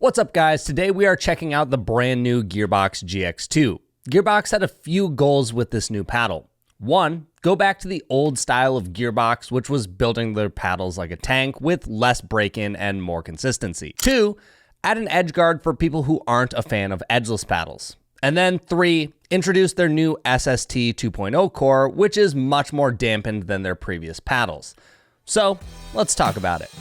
What's up, guys? Today we are checking out the brand new Gearbox GX2. Gearbox had a few goals with this new paddle. One, go back to the old style of Gearbox, which was building their paddles like a tank with less break-in and more consistency. Two, add an edge guard for people who aren't a fan of edgeless paddles. And then three, introduce their new SST 2.0 core, which is much more dampened than their previous paddles. So let's talk about it.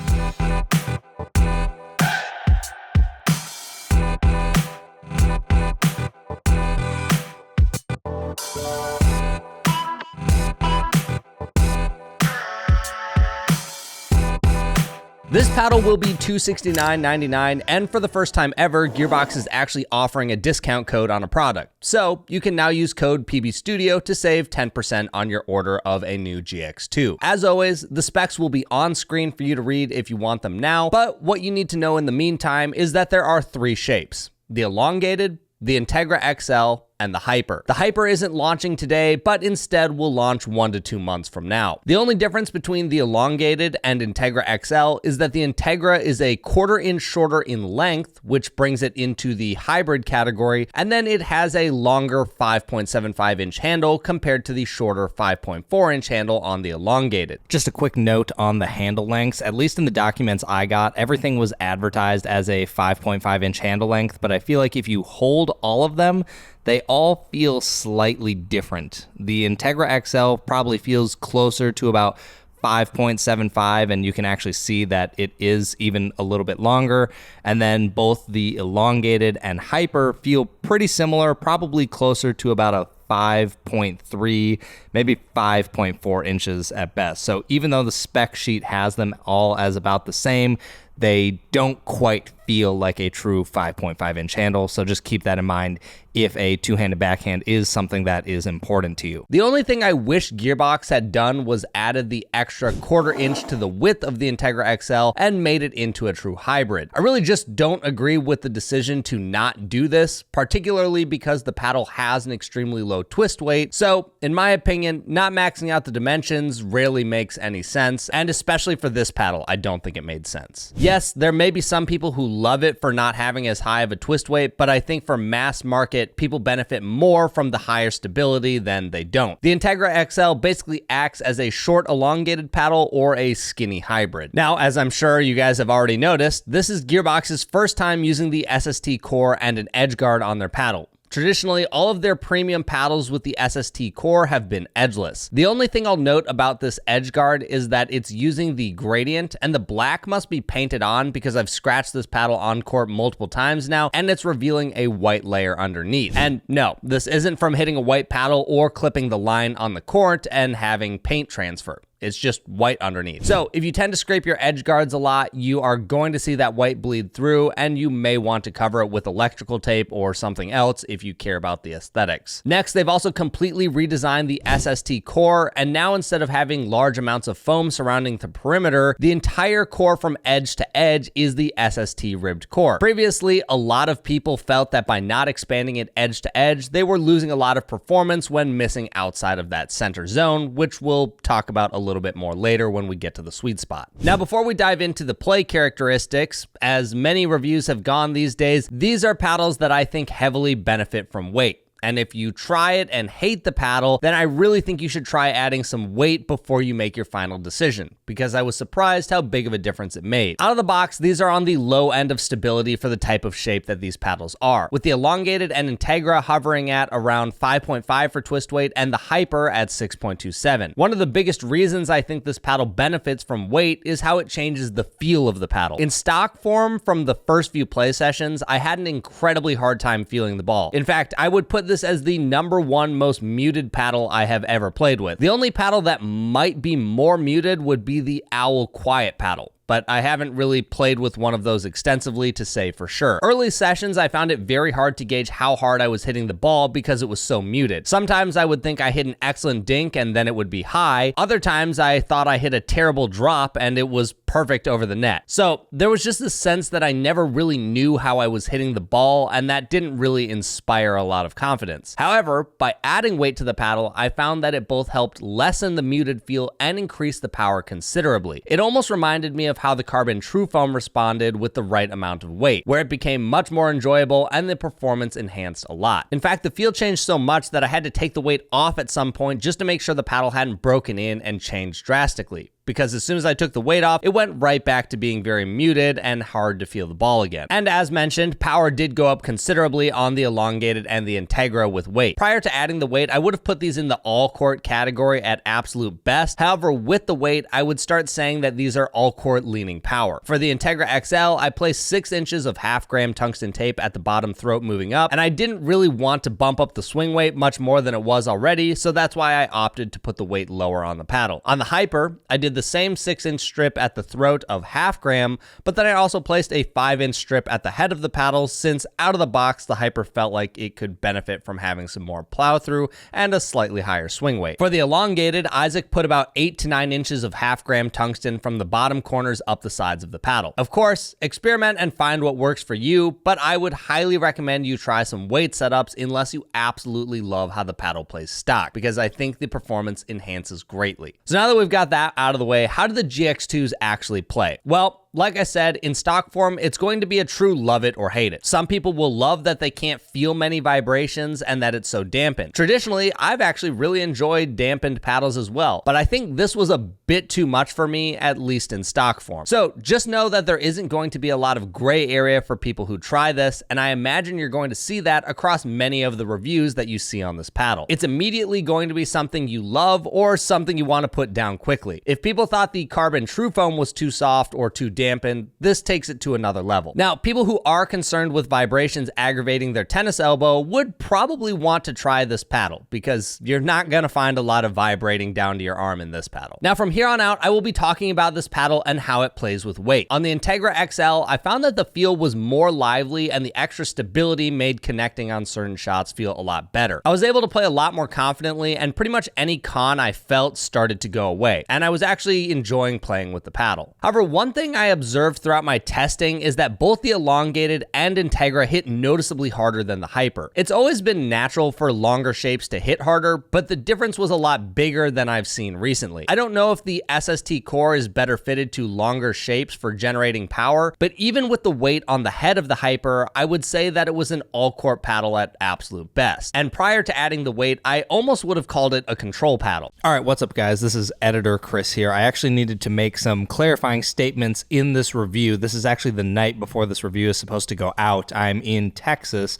This paddle will be $269.99, and for the first time ever, Gearbox is actually offering a discount code on a product. So you can now use code PBStudio to save 10% on your order of a new GX2. As always, the specs will be on screen for you to read if you want them now, but what you need to know in the meantime is that there are three shapes: the Elongated, the Integra XL, and the Hyper. The Hyper isn't launching today, but instead will launch 1 to 2 months from now. The only difference between the Elongated and Integra XL is that the Integra is a 1/4 inch shorter in length, which brings it into the hybrid category, and then it has a longer 5.75 inch handle compared to the shorter 5.4 inch handle on the Elongated. Just a quick note on the handle lengths: at least in the documents I got, everything was advertised as a 5.5 inch handle length, but I feel like if you hold all of them, they all feel slightly different. The Integra XL probably feels closer to about 5.75, and you can actually see that it is even a little bit longer. And then both the Elongated and Hyper feel pretty similar, probably closer to about a 5.3, maybe 5.4 inches at best. So even though the spec sheet has them all as about the same, they don't quite feel like a true 5.5 inch handle. So just keep that in mind if a two-handed backhand is something that is important to you. The only thing I wish Gearbox had done was added the extra 1/4 inch to the width of the Integra XL and made it into a true hybrid. I really just don't agree with the decision to not do this, particularly because the paddle has an extremely low twist weight. So in my opinion, not maxing out the dimensions rarely makes any sense, and especially for this paddle, I don't think it made sense. Yes, there may be some people who love it for not having as high of a twist weight, but I think for mass market, people benefit more from the higher stability than they don't. The Integra XL basically acts as a short elongated paddle or a skinny hybrid. Now, as I'm sure you guys have already noticed, this is Gearbox's first time using the SST core and an edge guard on their paddle. Traditionally, all of their premium paddles with the SST core have been edgeless. The only thing I'll note about this edge guard is that it's using the gradient, and the black must be painted on because I've scratched this paddle on court multiple times now, and it's revealing a white layer underneath. And no, this isn't from hitting a white paddle or clipping the line on the court and having paint transfer. It's just white underneath. So if you tend to scrape your edge guards a lot, you are going to see that white bleed through, and you may want to cover it with electrical tape or something else if you care about the aesthetics. Next, they've also completely redesigned the SST core, and now instead of having large amounts of foam surrounding the perimeter, the entire core from edge to edge is the SST ribbed core. Previously, a lot of people felt that by not expanding it edge to edge, they were losing a lot of performance when missing outside of that center zone, which we'll talk about a little bit more later when we get to the sweet spot. Now, before we dive into the play characteristics, as many reviews have gone these days, these are paddles that I think heavily benefit from weight. And if you try it and hate the paddle, then I really think you should try adding some weight before you make your final decision, because I was surprised how big of a difference it made. Out of the box, these are on the low end of stability for the type of shape that these paddles are, with the Elongated and Integra hovering at around 5.5 for twist weight and the Hyper at 6.27. One of the biggest reasons I think this paddle benefits from weight is how it changes the feel of the paddle. In stock form, from the first few play sessions, I had an incredibly hard time feeling the ball. In fact, I would put this as the #1 most muted paddle I have ever played with. The only paddle that might be more muted would be the Owl Quiet paddle, but I haven't really played with one of those extensively to say for sure. Early sessions, I found it very hard to gauge how hard I was hitting the ball because it was so muted. Sometimes I would think I hit an excellent dink and then it would be high. Other times I thought I hit a terrible drop and it was perfect over the net. So there was just this sense that I never really knew how I was hitting the ball, and that didn't really inspire a lot of confidence. However, by adding weight to the paddle, I found that it both helped lessen the muted feel and increase the power considerably. It almost reminded me of how the carbon true foam responded with the right amount of weight, where it became much more enjoyable and the performance enhanced a lot. In fact, the feel changed so much that I had to take the weight off at some point just to make sure the paddle hadn't broken in and changed drastically, because as soon as I took the weight off, it went right back to being very muted and hard to feel the ball again. And as mentioned, power did go up considerably on the Elongated and the Integra with weight. Prior to adding the weight, I would have put these in the all-court category at absolute best. However, with the weight, I would start saying that these are all-court leaning power. For the Integra XL, I placed 6 inches of half-gram tungsten tape at the bottom throat moving up, and I didn't really want to bump up the swing weight much more than it was already, so that's why I opted to put the weight lower on the paddle. On the Hyper, I did the same 6-inch strip at the throat of half gram, but then I also placed a 5-inch strip at the head of the paddle, since out of the box, the Hyper felt like it could benefit from having some more plow through and a slightly higher swing weight. For the Elongated, Isaac put about 8 to 9 inches of half gram tungsten from the bottom corners up the sides of the paddle. Of course, experiment and find what works for you, but I would highly recommend you try some weight setups unless you absolutely love how the paddle plays stock, because I think the performance enhances greatly. So now that we've got that out of the way, how do the GX2s actually play? Well, like I said, in stock form, it's going to be a true love it or hate it. Some people will love that they can't feel many vibrations and that it's so dampened. Traditionally, I've actually really enjoyed dampened paddles as well, but I think this was a bit too much for me, at least in stock form. So just know that there isn't going to be a lot of gray area for people who try this, and I imagine you're going to see that across many of the reviews that you see on this paddle. It's immediately going to be something you love or something you want to put down quickly. If people thought the carbon true foam was too soft or too dampened, this takes it to another level. Now, people who are concerned with vibrations aggravating their tennis elbow would probably want to try this paddle, because you're not going to find a lot of vibrating down to your arm in this paddle. Now, from here on out, I will be talking about this paddle and how it plays with weight. On the Integra XL, I found that the feel was more lively and the extra stability made connecting on certain shots feel a lot better. I was able to play a lot more confidently, and pretty much any con I felt started to go away, and I was actually enjoying playing with the paddle. However, one thing I observed throughout my testing is that both the Elongated and Integra hit noticeably harder than the Hyper. It's always been natural for longer shapes to hit harder, but the difference was a lot bigger than I've seen recently. I don't know if the SST core is better fitted to longer shapes for generating power, but even with the weight on the head of the Hyper, I would say that it was an all-court paddle at absolute best. And prior to adding the weight, I almost would have called it a control paddle. All right, what's up, guys? This is Editor Chris here. I actually needed to make some clarifying statements in this review. This is actually the night before this review is supposed to go out. I'm in Texas,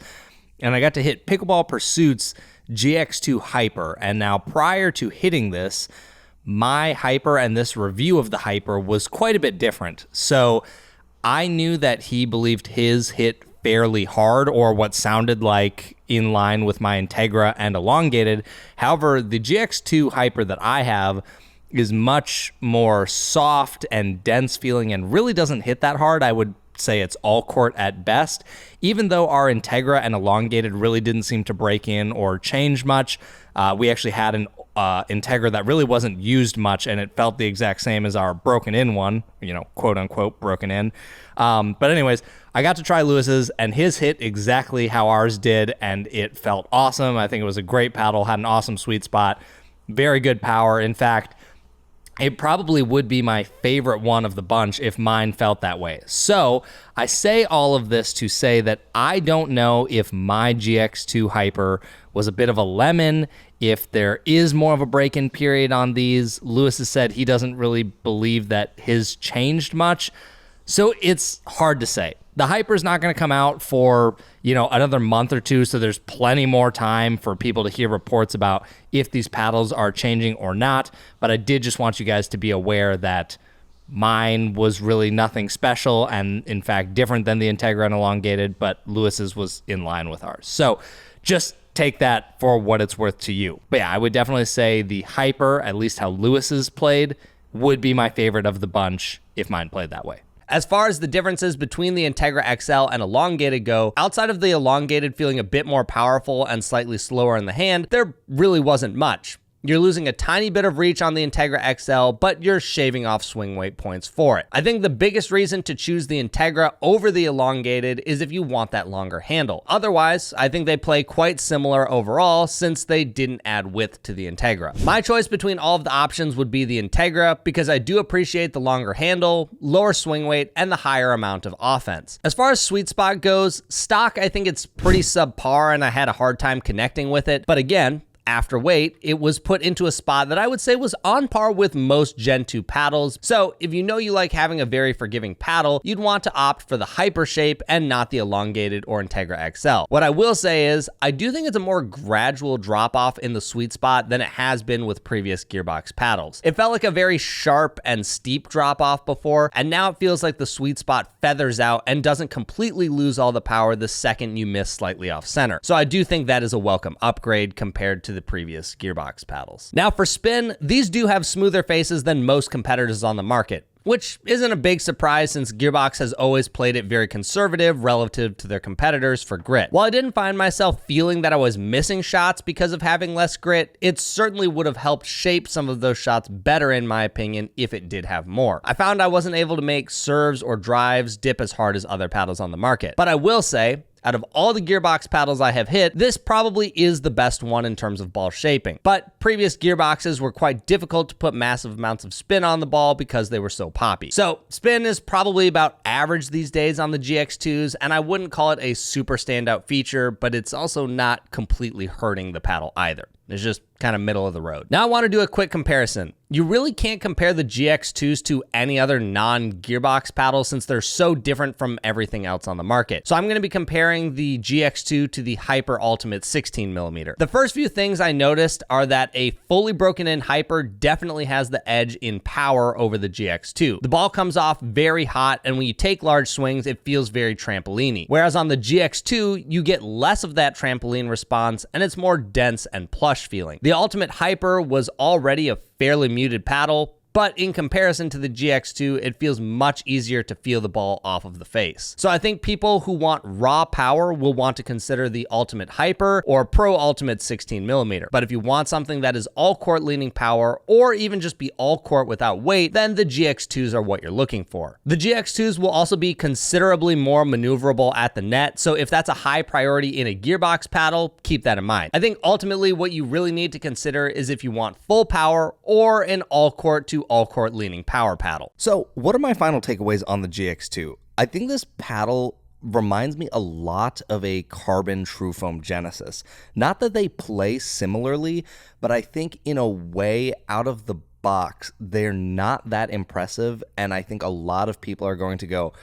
and I got to hit Pickleball Pursuit's GX2 Hyper. And now, prior to hitting this, my Hyper and this review of the Hyper was quite a bit different. So I knew that he believed his hit fairly hard, or what sounded like in line with my Integra and Elongated. However, the GX2 Hyper that I have is much more soft and dense feeling and really doesn't hit that hard. I would say it's all court at best. Even though our Integra and Elongated really didn't seem to break in or change much, we actually had an Integra that really wasn't used much, and it felt the exact same as our broken in one, quote unquote broken in. But anyways, I got to try Lewis's, and his hit exactly how ours did, and it felt awesome. I think it was a great paddle, had an awesome sweet spot, very good power. In fact, it probably would be my favorite one of the bunch if mine felt that way. So I say all of this to say that I don't know if my GX2 Hyper was a bit of a lemon, if there is more of a break-in period on these. Lewis has said he doesn't really believe that his changed much. So it's hard to say. The Hyper's not going to come out for, another month or two, so there's plenty more time for people to hear reports about if these paddles are changing or not. But I did just want you guys to be aware that mine was really nothing special and, in fact, different than the Integra and Elongated, but Lewis's was in line with ours. So just take that for what it's worth to you. But yeah, I would definitely say the Hyper, at least how Lewis's played, would be my favorite of the bunch if mine played that way. As far as the differences between the Integra XL and Elongated go, outside of the Elongated feeling a bit more powerful and slightly slower in the hand, there really wasn't much. You're losing a tiny bit of reach on the Integra XL, but you're shaving off swing weight points for it. I think the biggest reason to choose the Integra over the Elongated is if you want that longer handle. Otherwise, I think they play quite similar overall since they didn't add width to the Integra. My choice between all of the options would be the Integra because I do appreciate the longer handle, lower swing weight, and the higher amount of offense. As far as sweet spot goes, stock, I think it's pretty subpar and I had a hard time connecting with it. But again, after weight, it was put into a spot that I would say was on par with most Gen 2 paddles. So if you know you like having a very forgiving paddle, you'd want to opt for the hyper shape and not the Elongated or Integra XL. What I will say is, I do think it's a more gradual drop off in the sweet spot than it has been with previous Gearbox paddles. It felt like a very sharp and steep drop off before, and now it feels like the sweet spot feathers out and doesn't completely lose all the power the second you miss slightly off center. So I do think that is a welcome upgrade compared to the previous Gearbox paddles. Now for spin, these do have smoother faces than most competitors on the market, which isn't a big surprise since Gearbox has always played it very conservative relative to their competitors for grit. While I didn't find myself feeling that I was missing shots because of having less grit, it certainly would have helped shape some of those shots better in my opinion if it did have more. I found I wasn't able to make serves or drives dip as hard as other paddles on the market, but I will say, out of all the Gearbox paddles I have hit, this probably is the best one in terms of ball shaping. But previous Gearboxes were quite difficult to put massive amounts of spin on the ball because they were so poppy. So spin is probably about average these days on the GX2s, and I wouldn't call it a super standout feature, but it's also not completely hurting the paddle either. It's just kind of middle of the road. Now I want to do a quick comparison. You really can't compare the GX2s to any other non-Gearbox paddle since they're so different from everything else on the market. So I'm going to be comparing the GX2 to the Hyper Ultimate 16mm. The first few things I noticed are that a fully broken in Hyper definitely has the edge in power over the GX2. The ball comes off very hot, and when you take large swings, it feels very trampoline-y. Whereas on the GX2, you get less of that trampoline response, and it's more dense and plush feeling. The Ultimate Hyper was already a fairly muted paddle, but in comparison to the GX2, it feels much easier to feel the ball off of the face. So I think people who want raw power will want to consider the Ultimate Hyper or Pro Ultimate 16mm. But if you want something that is all court leaning power or even just be all court without weight, then the GX2s are what you're looking for. The GX2s will also be considerably more maneuverable at the net, so if that's a high priority in a Gearbox paddle, keep that in mind. I think ultimately what you really need to consider is if you want full power or an all court to all court leaning power paddle. So what are my final takeaways on the GX2? I think this paddle reminds me a lot of a carbon true foam Genesis. Not that they play similarly, but I think in a way out of the box, they're not that impressive. And I think a lot of people are going to go,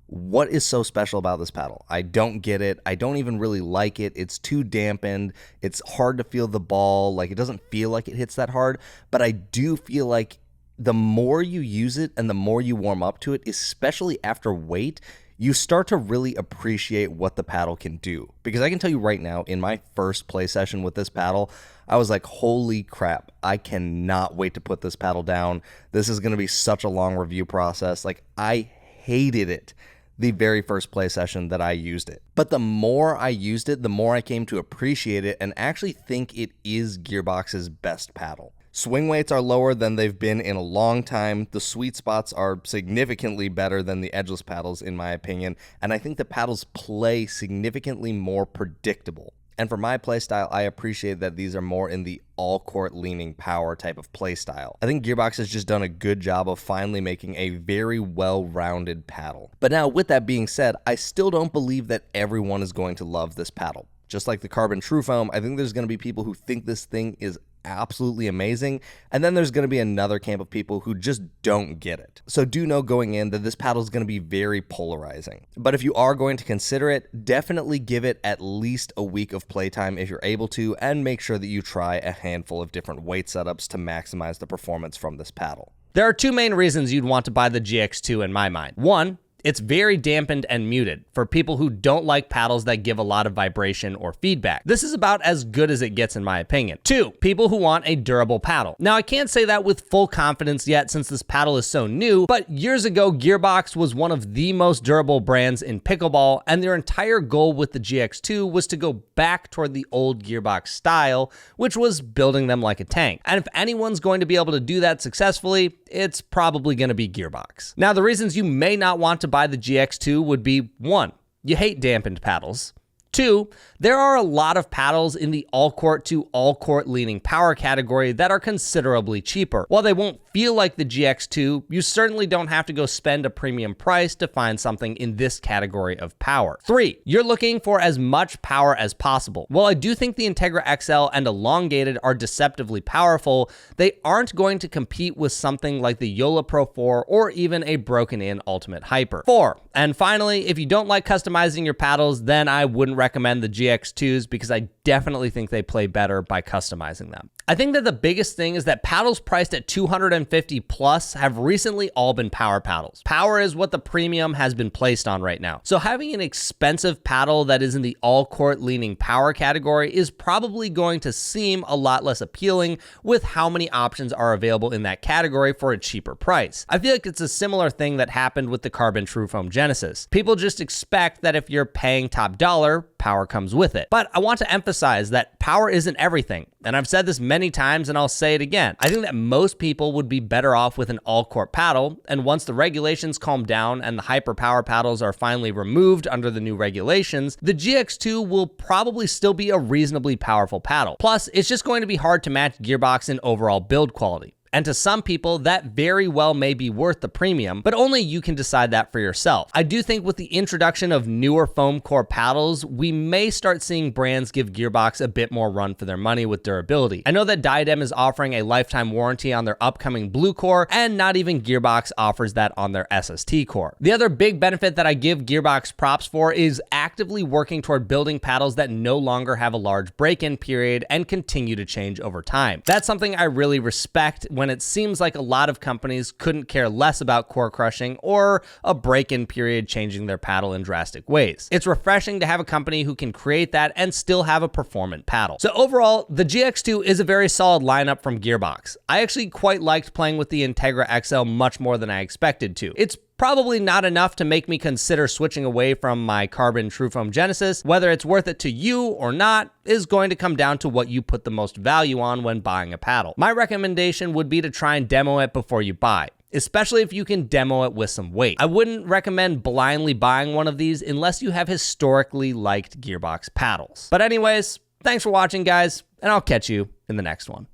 what is so special about this paddle? I don't get it. I don't even really like it. It's too dampened. It's hard to feel the ball. Like, it doesn't feel like it hits that hard, but I do feel like the more you use it and the more you warm up to it, especially after weight, you start to really appreciate what the paddle can do. Because I can tell you right now, in my first play session with this paddle, I was like, holy crap, I cannot wait to put this paddle down. This is going to be such a long review process. Like, I hated it the very first play session that I used it. But the more I used it, the more I came to appreciate it and actually think it is Gearbox's best paddle. Swing weights are lower than they've been in a long time. The sweet spots are significantly better than the edgeless paddles, in my opinion. And I think the paddles play significantly more predictable. And for my play style, I appreciate that these are more in the all-court leaning power type of play style. I think Gearbox has just done a good job of finally making a very well-rounded paddle. But now, with that being said, I still don't believe that everyone is going to love this paddle. Just like the Carbon True Foam, I think there's going to be people who think this thing is absolutely amazing, and then there's going to be another camp of people who just don't get it. So do know going in that this paddle is going to be very polarizing. But if you are going to consider it, definitely give it at least a week of playtime if you're able to, and make sure that you try a handful of different weight setups to maximize the performance from this paddle. There are two main reasons you'd want to buy the GX2 in my mind. One, It's very dampened and muted for people who don't like paddles that give a lot of vibration or feedback. This is about as good as it gets in my opinion. 2, people who want a durable paddle. Now I can't say that with full confidence yet since this paddle is so new, but years ago Gearbox was one of the most durable brands in pickleball, and their entire goal with the GX2 was to go back toward the old Gearbox style, which was building them like a tank. And if anyone's going to be able to do that successfully, it's probably going to be Gearbox. Now, the reasons you may not want to buy the GX2 would be 1, you hate dampened paddles. 2, there are a lot of paddles in the all-court to all-court leaning power category that are considerably cheaper. While they won't feel like the GX2, you certainly don't have to go spend a premium price to find something in this category of power. 3, you're looking for as much power as possible. While I do think the Integra XL and Elongated are deceptively powerful, they aren't going to compete with something like the Yola Pro 4 or even a broken-in Ultimate Hyper. 4, and finally, if you don't like customizing your paddles, then I wouldn't recommend the GX2s because I definitely think they play better by customizing them. I think that the biggest thing is that paddles priced at $250 plus have recently all been power paddles. Power is what the premium has been placed on right now. So having an expensive paddle that is in the all-court leaning power category is probably going to seem a lot less appealing with how many options are available in that category for a cheaper price. I feel like it's a similar thing that happened with the Carbon True Foam Genesis. People just expect that if you're paying top dollar, power comes with it. But I want to emphasize that power isn't everything. And I've said this many times and I'll say it again. I think that most people would be better off with an all-court paddle, and once the regulations calm down and the hyper power paddles are finally removed under the new regulations, the GX2 will probably still be a reasonably powerful paddle. Plus, it's just going to be hard to match Gearbox in overall build quality. And to some people, that very well may be worth the premium, but only you can decide that for yourself. I do think with the introduction of newer foam core paddles, we may start seeing brands give Gearbox a bit more run for their money with durability. I know that Diadem is offering a lifetime warranty on their upcoming Blue Core, and not even Gearbox offers that on their SST Core. The other big benefit that I give Gearbox props for is actively working toward building paddles that no longer have a large break-in period and continue to change over time. That's something I really respect when it seems like a lot of companies couldn't care less about core crushing or a break-in period changing their paddle in drastic ways. It's refreshing to have a company who can create that and still have a performant paddle. So overall, the GX2 is a very solid lineup from Gearbox. I actually quite liked playing with the Integra XL much more than I expected to. It's probably not enough to make me consider switching away from my Carbon True Foam Genesis. Whether it's worth it to you or not is going to come down to what you put the most value on when buying a paddle. My recommendation would be to try and demo it before you buy, especially if you can demo it with some weight. I wouldn't recommend blindly buying one of these unless you have historically liked Gearbox paddles. But anyways, thanks for watching, guys, and I'll catch you in the next one.